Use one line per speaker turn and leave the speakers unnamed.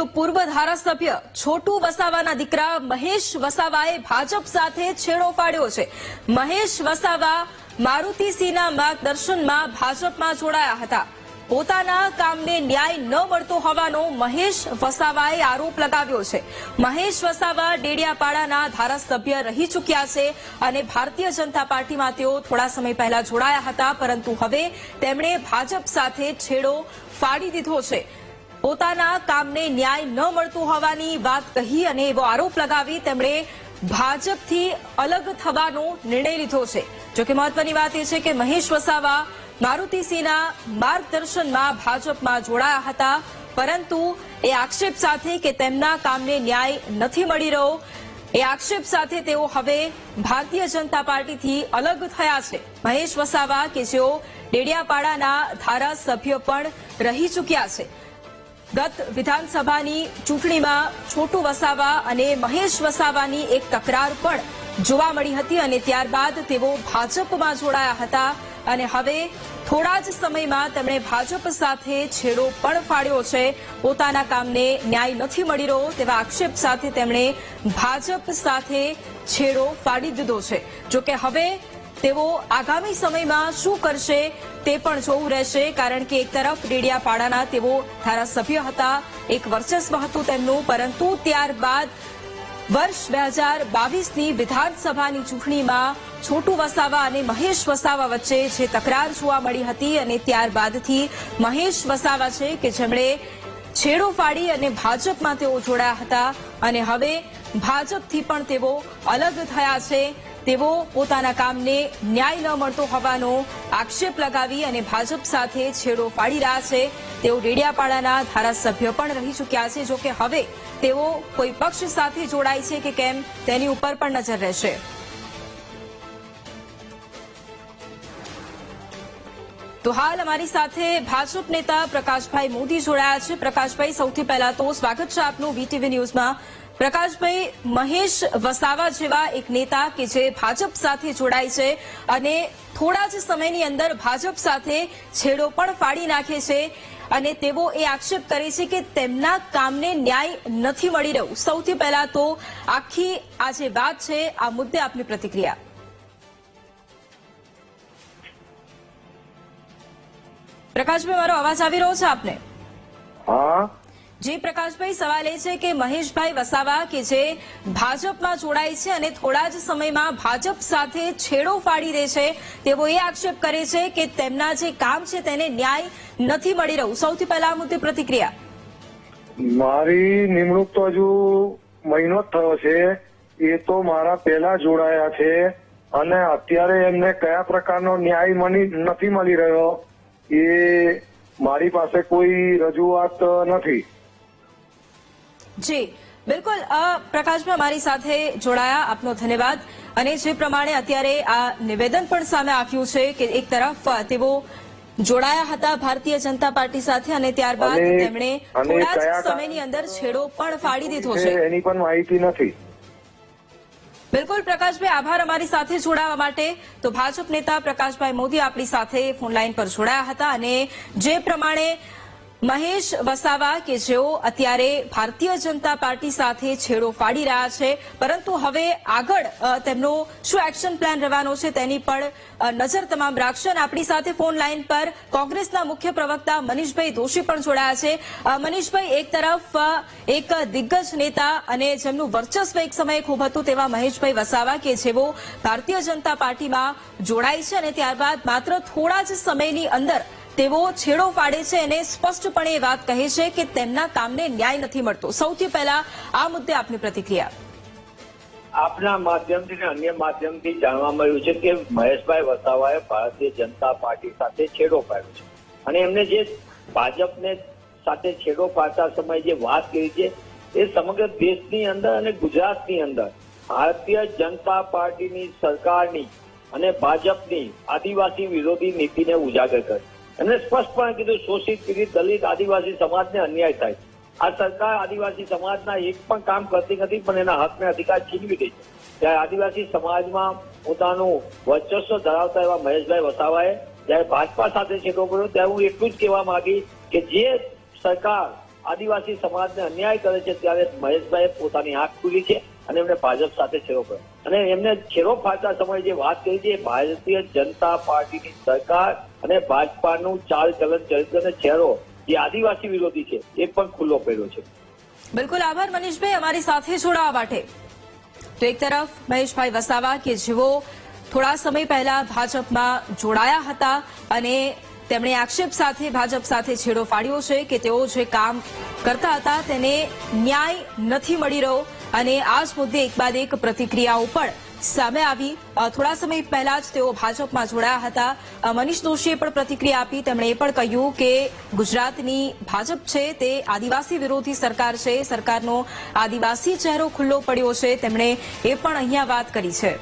તો પૂર્વ ધારાસભ્ય છોટુ વસાવાના દીકરા મહેશ વસાવાએ ભાજપ સાથે છેડો પાડ્યો છે। મહેશ વસાવા મારુતિસિંહના માર્ગદર્શનમાં ભાજપમાં જોડાયા હતા। પોતાના કામને ન્યાય ન મળતો હોવાનો મહેશ વસાવાએ આરોપ લગાવ્યો છે। મહેશ વસાવા ડેડિયાપાડાના ધારાસભ્ય રહી ચૂક્યા છે અને ભારતીય જનતા પાર્ટીમાં તેઓ થોડા સમય પહેલા જોડાયા હતા, પરંતુ હવે તેમણે ભાજપ સાથે છેડો ફાડી દીધો છે। પોતાના કામને ન્યાય ન મળતો હોવાની વાત કહી અને એવો આરોપ લગાવી તેમણે ભાજપથી અલગ થવાનો નિર્ણય લીધો છે। જોકે મહત્વની વાત એ છે કે મહેશ વસાવા મારુતિસિંહના માર્ગદર્શનમાં ભાજપમાં જોડાયા હતા, પરંતુ એ આક્ષેપ સાથે કે તેમના કામને ન્યાય નથી મળી રહ્યો, એ આક્ષેપ સાથે તેઓ હવે ભારતીય જનતા પાર્ટીથી અલગ થયા છે। મહેશ વસાવા કે જેઓ ડેડિયાપાડાના ધારાસભ્ય પણ રહી ચૂક્યા છે। ગત વિધાનસભાની ચૂંટણીમાં છોટુ વસાવા અને મહેશ વસાવાની એક તકરાર પણ જોવા મળી હતી અને ત્યારબાદ તેઓ ભાજપમાં જોડાયા હતા અને હવે થોડા જ સમયમાં તેમણે ભાજપ સાથે છેડો પણ ફાડ્યો છે। પોતાના કામને ન્યાય નથી મળી રહ્યો તેવા આક્ષેપ સાથે તેમણે ભાજપ સાથે છેડો ફાડી દીધો છે। જોકે હવે તેઓ આગામી સમયમાં શું કરશે તે પણ જોવું રહેશે, કારણ કે એક તરફ ડેડિયાપાડાના તેઓ ધારાસભ્ય હતા, એક વર્ચસ્વ હતું તેમનું, પરંતુ ત્યારબાદ વર્ષ 2022ની વિધાનસભાની ચૂંટણીમાં છોટુ વસાવા અને મહેશ વસાવા વચ્ચે જે તકરાર જોવા મળી હતી અને ત્યારબાદથી મહેશ વસાવા છે કે જેમણે છેડો ફાડી અને ભાજપમાં તેઓ જોડાયા હતા અને હવે ભાજપથી પણ તેઓ અલગ થયા છે। તેઓ પોતાના કામને ન્યાય ન મળતો હોવાનો આક્ષેપ લગાવી અને ભાજપ સાથે છેડો ફાડી રહ્યા છે। તેઓ ડેડિયાપાડાના ધારાસભ્ય પણ રહી ચૂક્યા છે। જોકે હવે તેઓ કોઈ પક્ષ સાથે જોડાય છે કે કેમ તેની ઉપર પણ નજર રહેશે। તો હાલ અમારી સાથે ભાજપ નેતા પ્રકાશભાઈ મોદી જોડાયા છે। પ્રકાશભાઈ, સૌથી પહેલા તો સ્વાગત છે આપનું વીટીવી ન્યૂઝમાં। પ્રકાશભાઈ, મહેશ વસાવા જેવા એક નેતા કે જે ભાજપ સાથે જોડાય છે અને થોડા જ સમયની અંદર ભાજપ સાથે છેડો પણ ફાડી નાખે છે અને તેઓ એ આક્ષેપ કરે છે કે તેમના કામને ન્યાય નથી મળી રહ્યું। સૌથી પહેલા તો આખી આ જે વાત છે આ મુદ્દે આપની પ્રતિક્રિયા। પ્રકાશભાઈ, મારો અવાજ આવી રહ્યો છે આપને?
હા
જી પ્રકાશભાઈ, સવાલ એ છે કે મહેશભાઈ વસાવા કે જે ભાજપમાં જોડાય છે અને થોડા જ સમયમાં ભાજપ સાથે છેડો ફાડી દે છે, તેઓ એ આક્ષેપ કરે છે કે તેમના જે કામ છે તેને ન્યાય નથી મળી રહ્યું। સૌથી પહેલા આ મુદ્દે પ્રતિક્રિયા।
મારી નિમણૂક તો હજુ મહિનો જ થયો છે, એ તો મારા પહેલા જોડાયા છે અને અત્યારે એમને કયા પ્રકારનો ન્યાય નથી મળી રહ્યો એ મારી પાસે કોઈ રજૂઆત નથી।
જી બિલકુલ, પ્રકાશભાઈ મારી સાથે જોડાયા, આપનો ધન્યવાદ। અને જે પ્રમાણે અત્યારે આ નિવેદન પણ સામે આવ્યું છે કે એક તરફ તેઓ જોડાયા હતા ભારતીય જનતા પાર્ટી સાથે અને ત્યારબાદ તેમણે થોડા જ સમયની અંદર છેડો પણ ફાડી દીધો છે,
એની પણ માહિતી નથી।
બિલકુલ પ્રકાશભાઈ, આભાર અમારી સાથે જોડાવા માટે। તો ભાજપ નેતા પ્રકાશભાઈ મોદી આપણી સાથે ફોનલાઈન પર જોડાયા હતા અને જે પ્રમાણે મહેશ વસાવા કે જેઓ અત્યારે ભારતીય જનતા પાર્ટી સાથે છેડો ફાડી રહ્યા છે, પરંતુ હવે આગળ તેમનો શું એક્શન પ્લાન રહેવાનો છે તેની પણ નજર તમામ રાખશે। અને આપણી સાથે ફોન લાઈન પર કોંગ્રેસના મુખ્ય પ્રવક્તા મનીષભાઈ દોશી પણ જોડાયા છે। મનીષભાઈ, એક તરફ એક દિગ્ગજ નેતા અને જેમનું વર્ચસ્વ એક સમયે ખૂબ હતું તેવા મહેશભાઈ વસાવા કે જેઓ ભારતીય જનતા પાર્ટીમાં જોડાય છે અને ત્યારબાદ માત્ર થોડા જ સમયની અંદર તેઓ છેડો ફાડે છે અને સ્પષ્ટપણે એ વાત કહે છે કે તેમના કામને ન્યાય નથી મળતો। સૌથી પહેલા આ મુદ્દે આપની પ્રતિક્રિયા।
આપના માધ્યમથી અને અન્ય માધ્યમથી જાણવા મળ્યું છે કે મહેશભાઈ વસાવાએ ભારતીય જનતા પાર્ટી સાથે છેડો પાડ્યો છે અને એમને જે ભાજપને સાથે છેડો પાડતા સમયે જે વાત કરી છે એ સમગ્ર દેશની અંદર અને ગુજરાતની અંદર ભારતીય જનતા પાર્ટીની સરકારની અને ભાજપની આદિવાસી વિરોધી નીતિને ઉજાગર કરી। એમને સ્પષ્ટપણે કીધું શોષિત પીડિત દલિત આદિવાસી સમાજને અન્યાય થાય। આ સરકાર આદિવાસી સમાજના એક પણ કામ કરતી નથી, પણ એના હકને અધિકાર છીનવી દે છે। ત્યારે આદિવાસી સમાજમાં પોતાનું વર્ચસ્વ ધરાવતા એવા મહેશભાઈ વસાવાએ જયારે ભાજપા સાથે છેડો પડ્યો ત્યારે હું એટલું જ કહેવા માંગી કે જે સરકાર આદિવાસી સમાજને અન્યાય કરે છે ત્યારે મહેશભાઈએ પોતાની આંખ ખુલી છે અને એમને ભાજપ સાથે છેડો કર્યો અને એમને છેડો ફાડતા સમયે જે વાત કરી છે ભારતીય જનતા પાર્ટીની સરકાર અને ભાજપાનું ચાલ ચલન ચરિત્ર અને ચહેરો જે આદિવાસી વિરોધી છે એ પણ ખુલ્લો પડ્યો છે.
બિલકુલ આભાર મનીષભાઈ અમારી સાથે જોડાવા માટે. તો એક તરફ મહેશભાઈ વસાવા કે જેઓ થોડા સમય પહેલા ભાજપમાં જોડાયા હતા અને તેમણે આક્ષેપ સાથે ભાજપ સાથે છેડો ફાડ્યો છે કે તેઓ જે કામ કરતા હતા તેને ન્યાય નથી મળી રહ્યો અને આ જ મુદ્દે એક બાદ એક પ્રતિક્રિયાઓ પણ સામે આવી. થોડા સમય પહેલા જ તેઓ ભાજપમાં જોડાયા હતા. મનીષ દોશીએ પણ પ્રતિક્રિયા આપી. તેમણે એ પણ કહ્યું કે ગુજરાતની ભાજપ છે તે આદિવાસી વિરોધી સરકાર છે, સરકારનો આદિવાસી ચહેરો ખુલ્લો પડ્યો છે. તેમણે એ પણ અહીંયા વાત કરી છે.